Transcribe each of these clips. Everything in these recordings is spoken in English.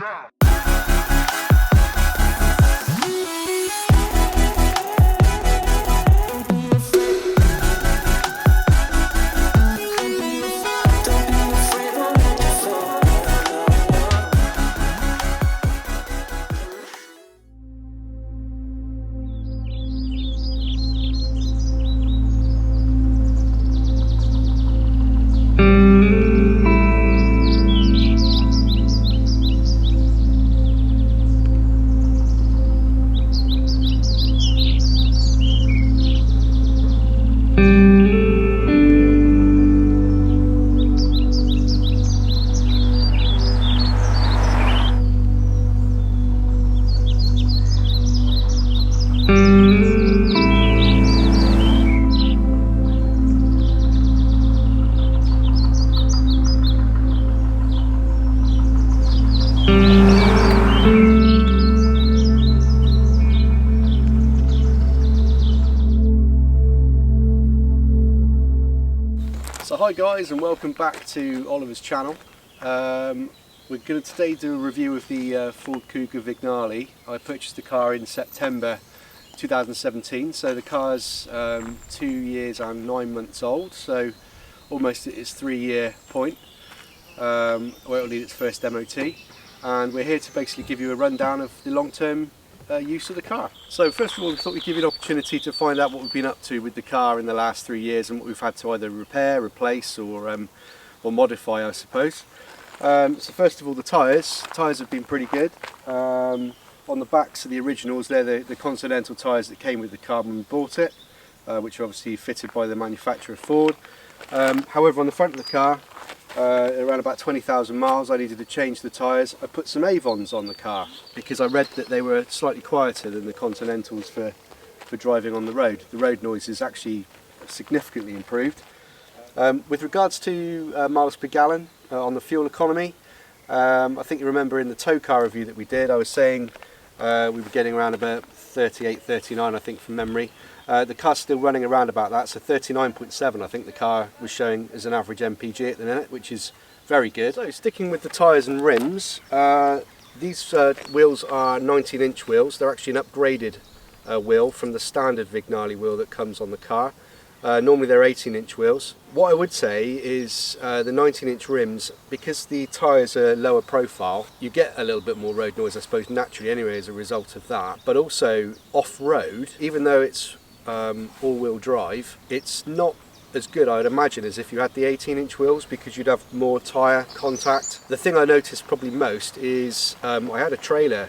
down. So hi guys, and welcome back to Oliver's channel. We're going to today do a review of the Ford Kuga Vignale. I purchased the car in September 2017, so the car's 2 years and 9 months old, so almost at its 3-year point where it'll need its first MOT, and we're here to basically give you a rundown of the long-term use of the car. So first of all, we thought we'd give you an opportunity to find out what we've been up to with the car in the last 3 years and what we've had to either repair, replace or modify, I suppose. So first of all, the tyres. Tyres have been pretty good. On the backs of the originals, they're the Continental tyres that came with the car when we bought it, which are obviously fitted by the manufacturer Ford. However, on the front of the car, around about 20,000 miles, I needed to change the tyres. I put some Avons on the car because I read that they were slightly quieter than the Continentals for driving on the road. The road noise is actually significantly improved. With regards to miles per gallon on the fuel economy, I think you remember in the tow car review that we did, I was saying we were getting around about 38, 39 I think from memory. The car's still running around about that, so 39.7 I think the car was showing as an average MPG at the minute, which is very good. So sticking with the tyres and rims, these wheels are 19-inch wheels. They're actually an upgraded wheel from the standard Vignale wheel that comes on the car. Normally they're 18-inch wheels. What I would say is the 19-inch rims, because the tyres are lower profile, you get a little bit more road noise, I suppose, naturally anyway as a result of that. But also off-road, even though it's all-wheel drive, it's not as good, I'd imagine, as if you had the 18-inch wheels, because you'd have more tyre contact. The thing I noticed probably most is I had a trailer.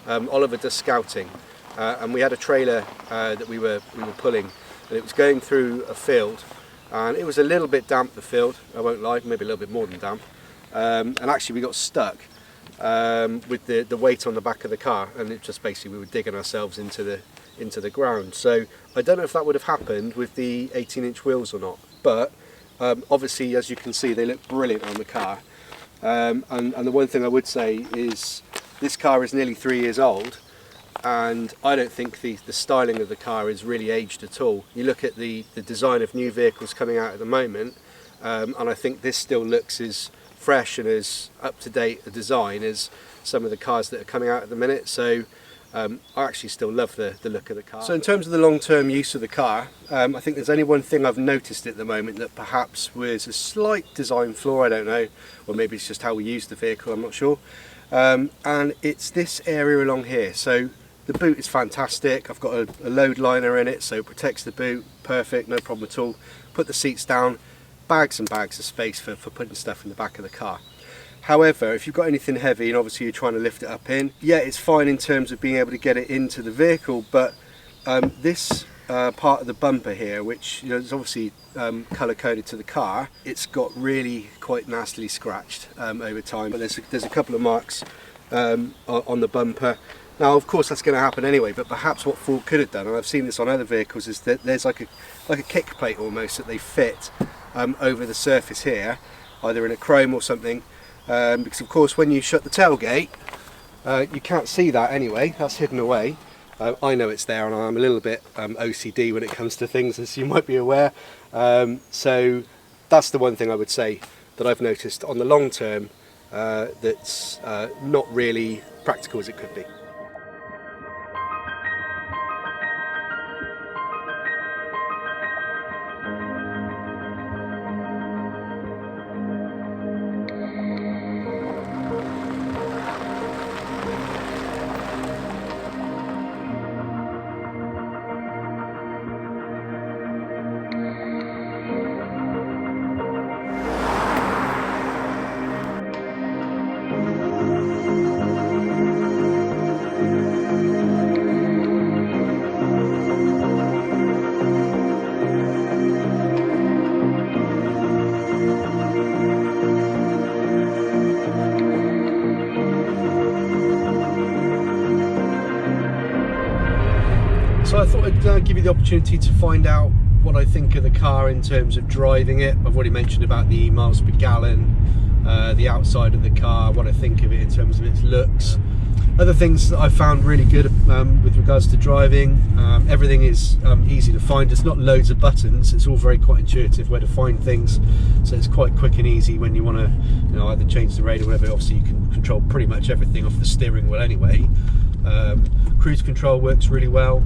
Oliver does scouting, and we had a trailer that we were pulling, and it was going through a field, and it was a little bit damp, the field, I won't lie, maybe a little bit more than damp, and actually we got stuck with the weight on the back of the car, and it just basically we were digging ourselves into the ground. So I don't know if that would have happened with the 18-inch wheels or not, but obviously, as you can see, they look brilliant on the car, and the one thing I would say is this car is nearly 3 years old, and I don't think the styling of the car is really aged at all. You look at the design of new vehicles coming out at the moment, and I think this still looks as fresh and as up-to-date a design as some of the cars that are coming out at the minute. So I actually still love the look of the car. So in terms of the long-term use of the car, I think there's only one thing I've noticed at the moment that perhaps was a slight design flaw, I don't know, or maybe it's just how we use the vehicle, I'm not sure. And it's this area along here. So the boot is fantastic. I've got a load liner in it, so it protects the boot, perfect, no problem at all. Put the seats down, bags and bags of space for putting stuff in the back of the car. However, if you've got anything heavy and obviously you're trying to lift it up in, yeah, it's fine in terms of being able to get it into the vehicle, but this part of the bumper here, which is obviously colour coded to the car, it's got really quite nastily scratched over time. But there's a couple of marks on the bumper. Now, of course, that's going to happen anyway, but perhaps what Ford could have done, and I've seen this on other vehicles, is that there's like a kick plate almost that they fit over the surface here, either in a chrome or something, because of course when you shut the tailgate, you can't see that anyway, that's hidden away. I know it's there, and I'm a little bit OCD when it comes to things, as you might be aware. So that's the one thing I would say that I've noticed on the long term that's not really practical as it could be. So I thought I'd give you the opportunity to find out what I think of the car in terms of driving it. I've already mentioned about the miles per gallon, the outside of the car, what I think of it in terms of its looks. Other things that I found really good with regards to driving, everything is easy to find. It's not loads of buttons, it's all very quite intuitive where to find things, so it's quite quick and easy when you want to either change the radio or whatever. Obviously you can control pretty much everything off the steering wheel anyway. Cruise control works really well.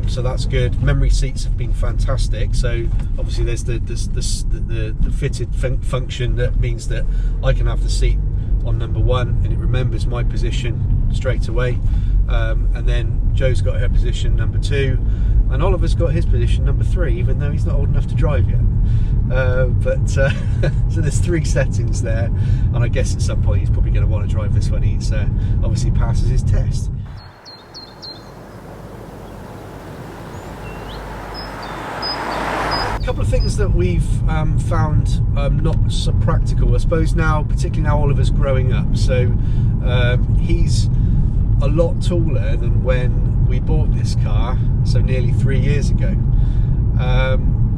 So that's good. Memory seats have been fantastic. So obviously there's the fitted function that means that I can have the seat on number 1 and it remembers my position straight away. And then Joe's got her position number 2, and Oliver's got his position number 3, even though he's not old enough to drive yet. So there's 3 settings there, and I guess at some point he's probably going to want to drive this when he's obviously passes his test. A couple of things that we've found not so practical, I suppose now, particularly now Oliver's growing up. So he's a lot taller than when we bought this car, so nearly 3 years ago.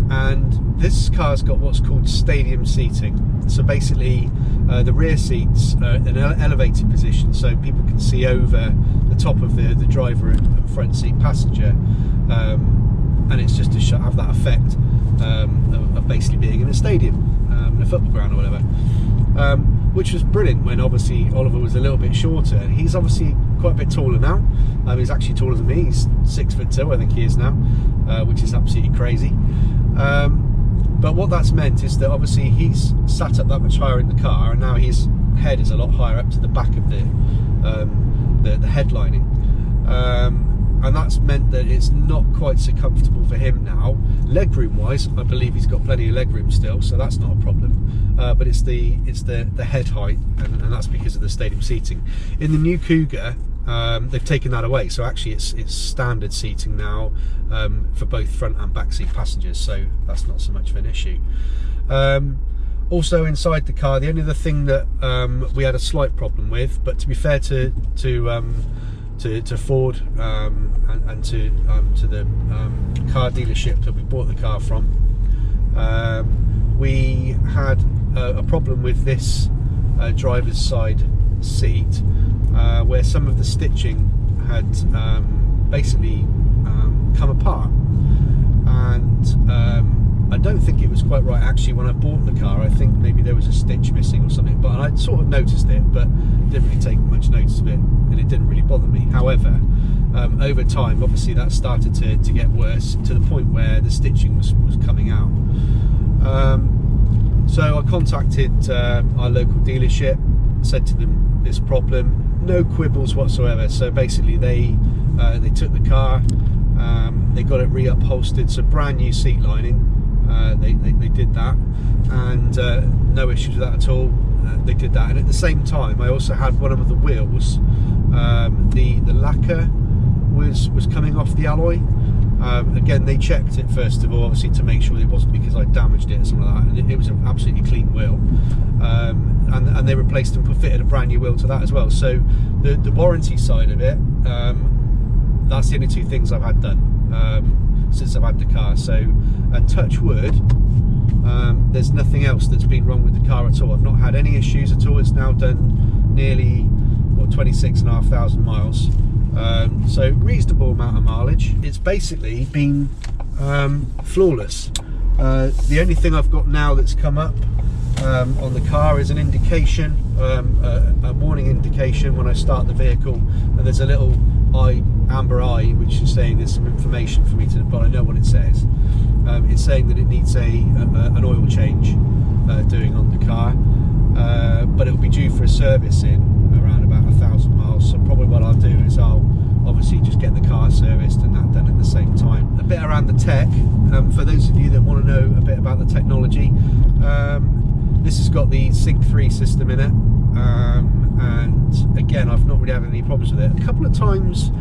And this car's got what's called stadium seating. So basically the rear seats are in an elevated position so people can see over the top of the driver and front seat passenger. And it's just to have that effect of basically being in a stadium, in a football ground or whatever, which was brilliant when obviously Oliver was a little bit shorter. He's obviously quite a bit taller now. He's actually taller than me. He's 6'2", I think he is now, which is absolutely crazy. But what that's meant is that obviously he's sat up that much higher in the car, and now his head is a lot higher up to the back of the headlining. And that's meant that it's not quite so comfortable for him now. Legroom wise, I believe he's got plenty of legroom still, so that's not a problem. But it's the head height, and that's because of the stadium seating. In the new Kuga, they've taken that away, so actually it's standard seating now for both front and back seat passengers, so that's not so much of an issue. Also inside the car, the only other thing that we had a slight problem with, but to be fair to Ford and to the car dealership that we bought the car from, we had a problem with this driver's side seat where some of the stitching had basically come apart, and I don't think it was quite right actually when I bought the car. I think maybe there was a stitch missing or something, but I'd sort of noticed it, but didn't really take much notice of it, and it didn't really bother me. However, over time obviously that started to get worse, to the point where the stitching was coming out. So I contacted our local dealership, said to them this problem, no quibbles whatsoever. So basically they took the car, they got it re-upholstered, so brand new seat lining. They did that, and no issues with that at all. They did that, and at the same time I also had one of the wheels, the lacquer was coming off the alloy. Again, they checked it first of all, obviously, to make sure it wasn't because I damaged it or something like that, and it was an absolutely clean wheel. And they replaced and fitted a brand new wheel to that as well. So the warranty side of it, that's the only 2 things I've had done since I've had the car. So, and touch wood, there's nothing else that's been wrong with the car at all. I've not had any issues at all. It's now done nearly 26,500 miles, so reasonable amount of mileage. It's basically been flawless. The only thing I've got now that's come up on the car is an indication, a warning indication when I start the vehicle, and there's a little amber eye which is saying there's some information for me to, but I know what it says. It's saying that it needs an oil change doing on the car, but it'll be due for a service in around about 1,000 miles. So probably what I'll do is I'll obviously just get the car serviced and that done at the same time. A bit around the tech, for those of you that want to know a bit about the technology, this has got the Sync 3 system in it, and again, I've not really had any problems with it. A couple of times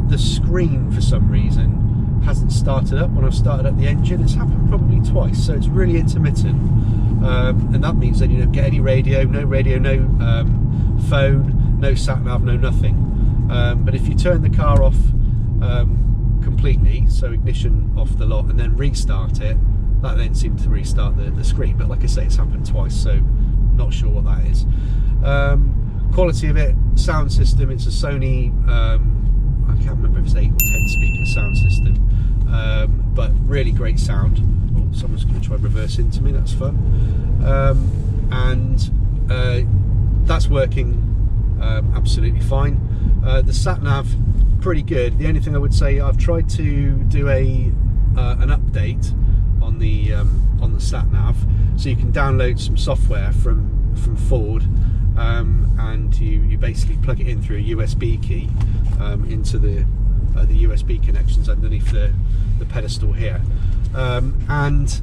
the screen for some reason hasn't started up when I've started up the engine. It's happened probably twice, so it's really intermittent, and that means that you don't get any radio, no phone, no sat nav, no nothing. But if you turn the car off completely, so ignition off the lot, and then restart it, that then seemed to restart the screen. But like I say, it's happened twice, so not sure what that is. Quality of it, sound system, it's a Sony, I can't remember if it's 8 or 10 speaker sound system, but really great sound. Oh, someone's going to try and reverse into me, that's fun. And that's working absolutely fine. The sat nav, pretty good. The only thing I would say, I've tried to do an update on the sat nav, so you can download some software from Ford, and you basically plug it in through a USB key into the USB connections underneath the pedestal here, and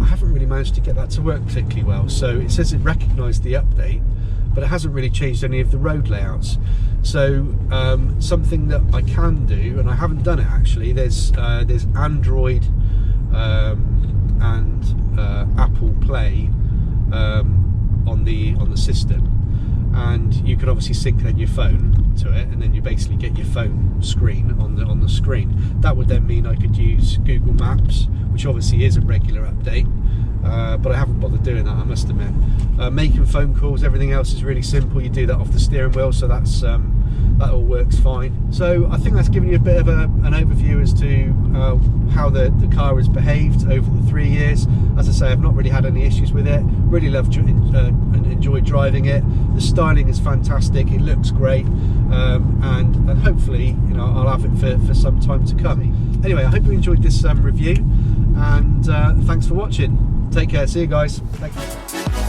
I haven't really managed to get that to work particularly well. So it says it recognised the update, but it hasn't really changed any of the road layouts. So something that I can do, and I haven't done it actually, there's Android and Apple Play on the system, and you can obviously sync then your phone to it, and then you basically get your phone screen on the screen. That would then mean I could use Google Maps, which obviously is a regular update, but I haven't bothered doing that, I must admit. Making phone calls, everything else is really simple. You do that off the steering wheel, so that all works fine. So I think that's given you a bit of an overview as to how the car has behaved over the 3 years. As I say, I've not really had any issues with it. Really loved and enjoyed driving it. The styling is fantastic. It looks great, and hopefully, you know, I'll have it for some time to come. Anyway, I hope you enjoyed this review, and thanks for watching. Take care. See you guys. Thank you.